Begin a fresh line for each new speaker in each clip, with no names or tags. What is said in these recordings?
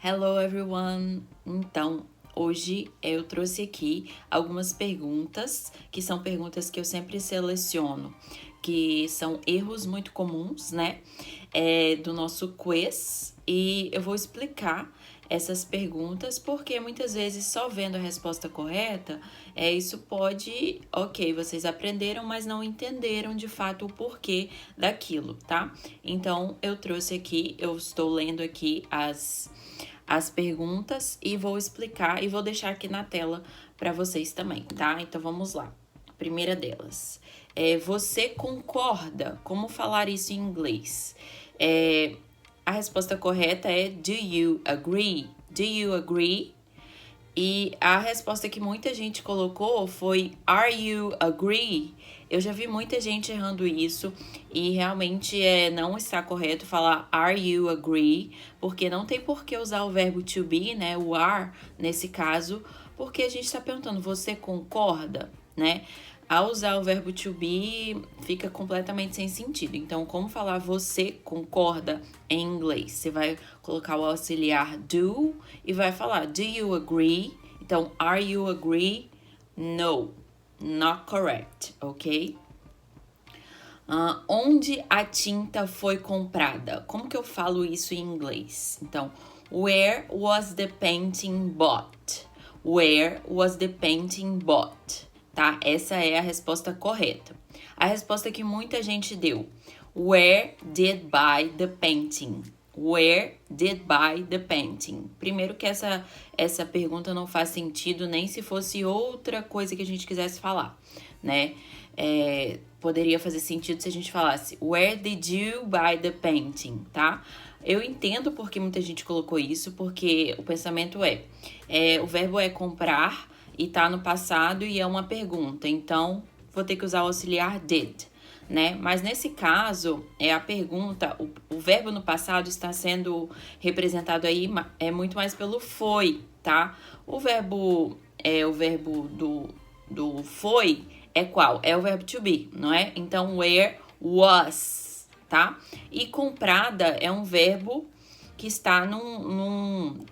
Hello everyone! Então, hoje eu trouxe aqui algumas perguntas, que são perguntas que eu sempre seleciono, que são erros muito comuns, né, do nosso quiz. E eu vou explicar essas perguntas, porque muitas vezes só vendo a resposta correta, isso pode, ok, vocês aprenderam, mas não entenderam de fato o porquê daquilo, tá? Então, eu trouxe aqui, eu estou lendo aqui as perguntas e vou explicar e vou deixar aqui na tela para vocês também, tá? Então vamos lá. Primeira delas. Você concorda? Como falar isso em inglês? A resposta correta é do you agree? Do you agree? E a resposta que muita gente colocou foi Are you agree? Eu já vi muita gente errando isso e realmente não está correto falar Are you agree? Porque não tem por que usar o verbo to be, né? O are, nesse caso, porque a gente está perguntando, você concorda, né? Ao usar o verbo to be, fica completamente sem sentido. Então, como falar você concorda em inglês? Você vai colocar o auxiliar do e vai falar do you agree? Então, are you agree? No, not correct, ok? Onde a tinta foi comprada? Como que eu falo isso em inglês? Então, where was the painting bought? Where was the painting bought? Tá? Essa é a resposta correta. A resposta que muita gente deu. Where did buy the painting? Where did buy the painting? Primeiro que essa pergunta não faz sentido nem se fosse outra coisa que a gente quisesse falar, né? Poderia fazer sentido se a gente falasse Where did you buy the painting, tá? Eu entendo porque muita gente colocou isso, porque o pensamento o verbo é comprar e tá no passado e é uma pergunta, então vou ter que usar o auxiliar did, né? Mas nesse caso, a pergunta, o verbo no passado está sendo representado aí muito mais pelo foi, tá? O verbo do foi é qual? É o verbo to be, não é? Então, where was, tá? E comprada é um verbo que está num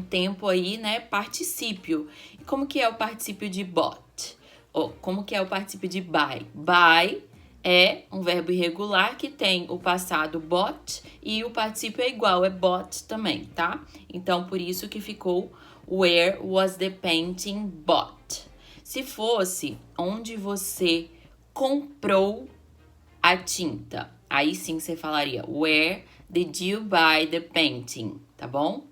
tempo aí, né, particípio. E como que é o particípio de bought? Como que é o particípio de buy? Buy é um verbo irregular que tem o passado bought e o particípio é igual, é bought também, tá? Então, por isso que ficou where was the painting bought? Se fosse onde você comprou a tinta, aí sim você falaria where did you buy the painting, tá bom?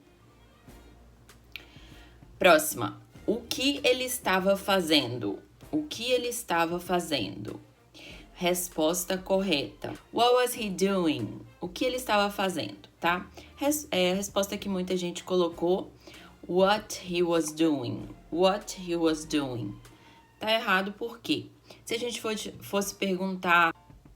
Próxima. O que ele estava fazendo? O que ele estava fazendo? Resposta correta. What was he doing? O que ele estava fazendo, tá? A resposta que muita gente colocou. What he was doing. What he was doing. Tá errado por quê? Se a gente fosse perguntar,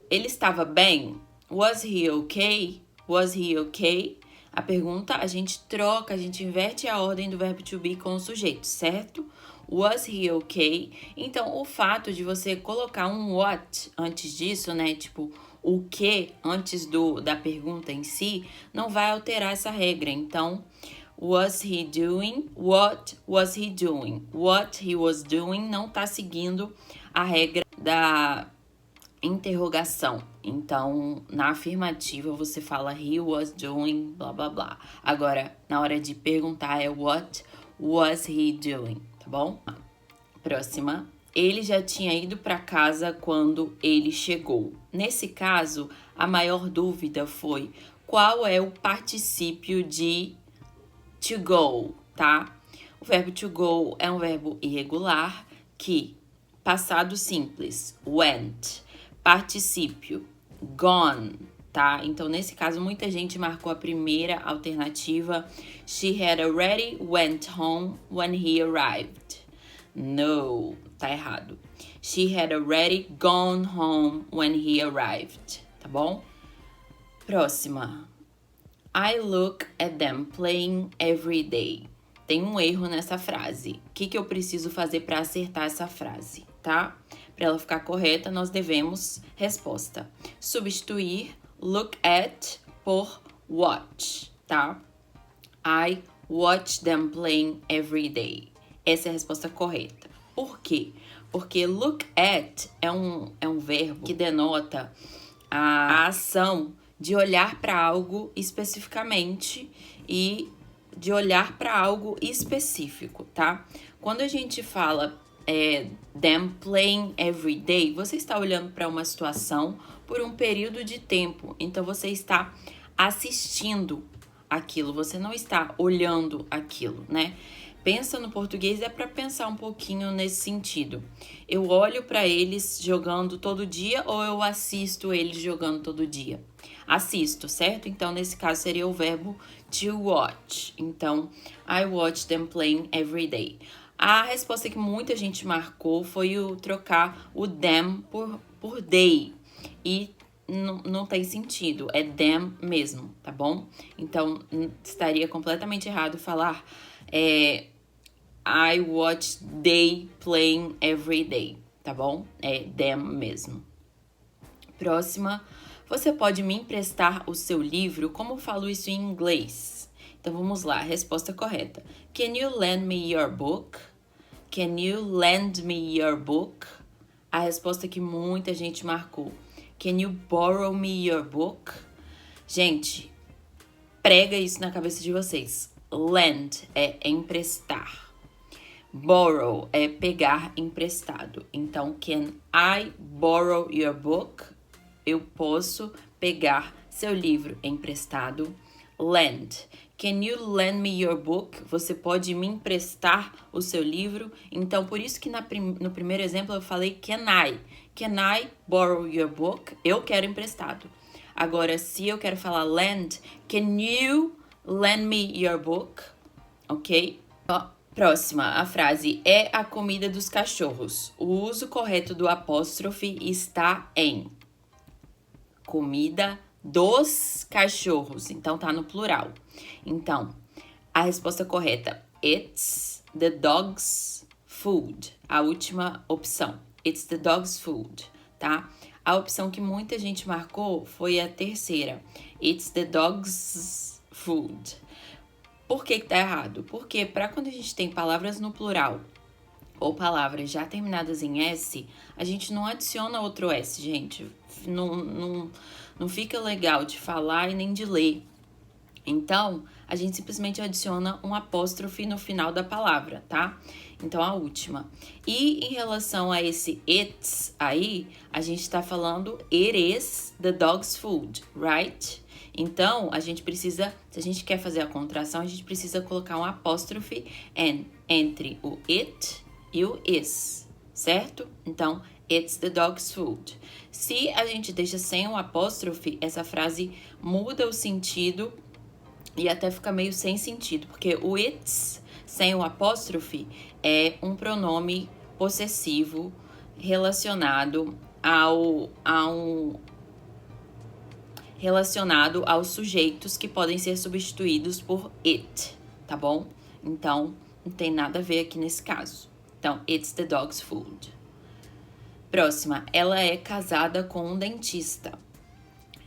ele estava bem? Was he okay? Was he okay? A pergunta, a gente troca, a gente inverte a ordem do verbo to be com o sujeito, certo? Was he okay? Então, o fato de você colocar um what antes disso, né? Tipo, o que antes da pergunta em si, não vai alterar essa regra. Então, was he doing? What was he doing? What he was doing não tá seguindo a regra da interrogação. Então, na afirmativa, você fala he was doing, blá, blá, blá. Agora, na hora de perguntar é what was he doing, tá bom? Próxima. Ele já tinha ido para casa quando ele chegou. Nesse caso, a maior dúvida foi qual é o particípio de to go, tá? O verbo to go é um verbo irregular que, passado simples, went, particípio, gone, tá? Então, nesse caso, muita gente marcou a primeira alternativa. She had already went home when he arrived. No, tá errado. She had already gone home when he arrived, tá bom? Próxima. I look at them playing every day. Tem um erro nessa frase. O que eu preciso fazer para acertar essa frase, tá? Para ela ficar correta, nós devemos resposta. Substituir look at por watch, tá? I watch them playing every day. Essa é a resposta correta. Por quê? Porque look at é um verbo que denota a ação de olhar para algo especificamente e de olhar para algo específico, tá? Quando a gente fala them playing every day, você está olhando para uma situação por um período de tempo. Então, você está assistindo aquilo, você não está olhando aquilo, né? Pensa no português, é para pensar um pouquinho nesse sentido. Eu olho para eles jogando todo dia ou eu assisto eles jogando todo dia? Assisto, certo? Então, nesse caso, seria o verbo to watch. Então, I watch them playing every day. A resposta que muita gente marcou foi o trocar o them por they. E não tem sentido, é them mesmo, tá bom? Então, estaria completamente errado falar I watch they playing every day, tá bom? É them mesmo. Próxima, você pode me emprestar o seu livro? Como eu falo isso em inglês? Então, vamos lá, resposta correta. Can you lend me your book? Can you lend me your book? A resposta que muita gente marcou. Can you borrow me your book? Gente, prega isso na cabeça de vocês. Lend é emprestar. Borrow é pegar emprestado. Então, can I borrow your book? Eu posso pegar seu livro emprestado. Lend. Can you lend me your book? Você pode me emprestar o seu livro? Então, por isso que no primeiro exemplo eu falei can I. Can I borrow your book? Eu quero emprestado. Agora, se eu quero falar lend, can you lend me your book? Ok? Próxima, a frase é a comida dos cachorros. O uso correto do apóstrofe está em comida dos cachorros. Então, tá no plural. Então, a resposta correta, it's the dog's food. A última opção, it's the dog's food, tá? A opção que muita gente marcou foi a terceira, it's the dog's food. Por que tá errado? Porque para quando a gente tem palavras no plural ou palavras já terminadas em S, a gente não adiciona outro S, gente. Não fica legal de falar e nem de ler. Então, a gente simplesmente adiciona um apóstrofe no final da palavra, tá? Então, a última. E em relação a esse it's aí, a gente tá falando it is the dog's food, right? Então, a gente precisa, se a gente quer fazer a contração, a gente precisa colocar um apóstrofe entre o it e o is, certo? Então, it's the dog's food. Se a gente deixa sem um apóstrofe, essa frase muda o sentido e até fica meio sem sentido, porque o it's sem o apóstrofe é um pronome possessivo relacionado aos sujeitos que podem ser substituídos por it, tá bom? Então, não tem nada a ver aqui nesse caso. Então, it's the dog's food. Próxima, ela é casada com um dentista.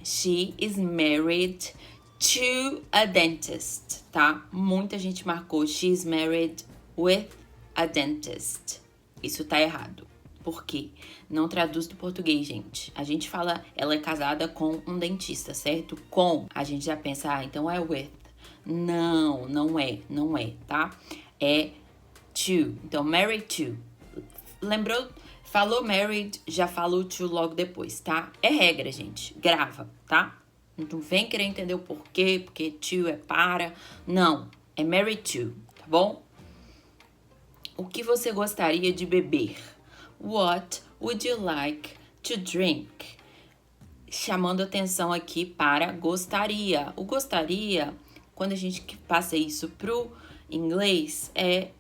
She is married to a dentist, tá? Muita gente marcou she is married with a dentist. Isso tá errado. Por quê? Não traduz do português, gente. A gente fala, ela é casada com um dentista, certo? Com, a gente já pensa, então é with. Não é, tá? É to. Então, married to. Lembrou? Falou married, já falou to logo depois, tá? É regra, gente. Grava, tá? Não vem querer entender o porquê, porque to é para. Não, é married to, tá bom? O que você gostaria de beber? What would you like to drink? Chamando atenção aqui para gostaria. O gostaria, quando a gente passa isso pro inglês,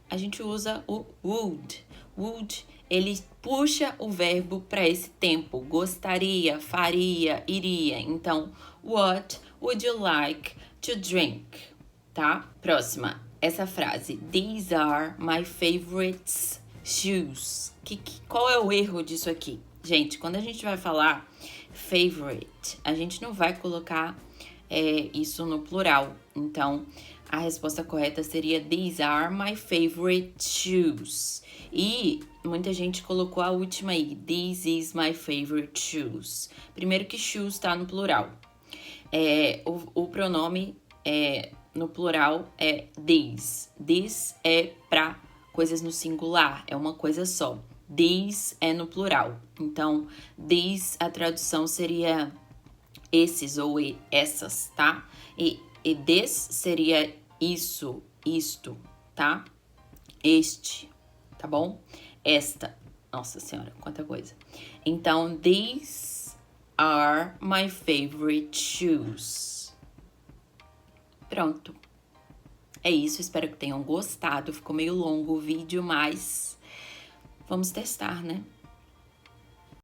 a gente usa o would. Would, ele puxa o verbo para esse tempo. Gostaria, faria, iria. Então, what would you like to drink? Tá? Próxima. Essa frase. These are my favorites shoes. Qual é o erro disso aqui? Gente, quando a gente vai falar favorite, a gente não vai colocar isso no plural. Então, A resposta correta seria These are my favorite shoes. E muita gente colocou a última aí. This is my favorite shoes. Primeiro que shoes tá no plural. O pronome no plural é these. This é pra coisas no singular. É uma coisa só. These é no plural. Então, these, a tradução seria esses ou essas, tá? E this seria isso, isto, tá? Este, tá bom? Esta. Nossa senhora, quanta coisa. Então, these are my favorite shoes. Pronto. É isso, espero que tenham gostado. Ficou meio longo o vídeo, mas vamos testar, né?